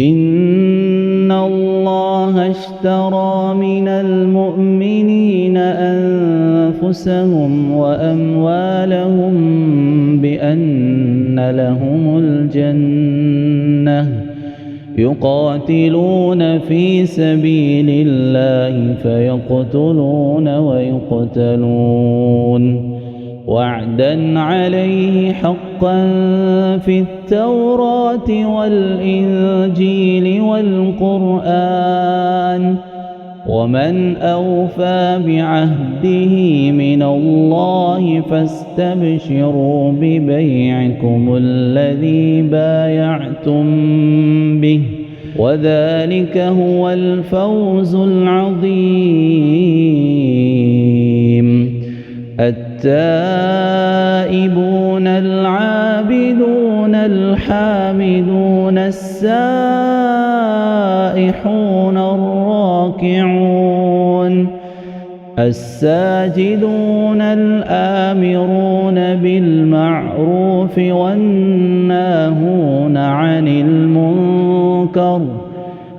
إن الله اشترى من المؤمنين أنفسهم وأموالهم بأن لهم الجنة يقاتلون في سبيل الله فيقتلون ويقتلون وعدا عليه حقا في التوراة والإنجيل والقرآن ومن أوفى بعهده من الله فاستبشروا ببيعكم الذي بايعتم به وذلك هو الفوز العظيم. التائبون العابدون الحامدون السائحون الراكعون الساجدون الآمرون بالمعروف والناهون عن المنكر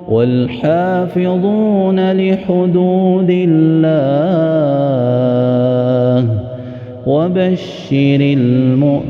والحافظون لحدود الله وبشر المؤمنين.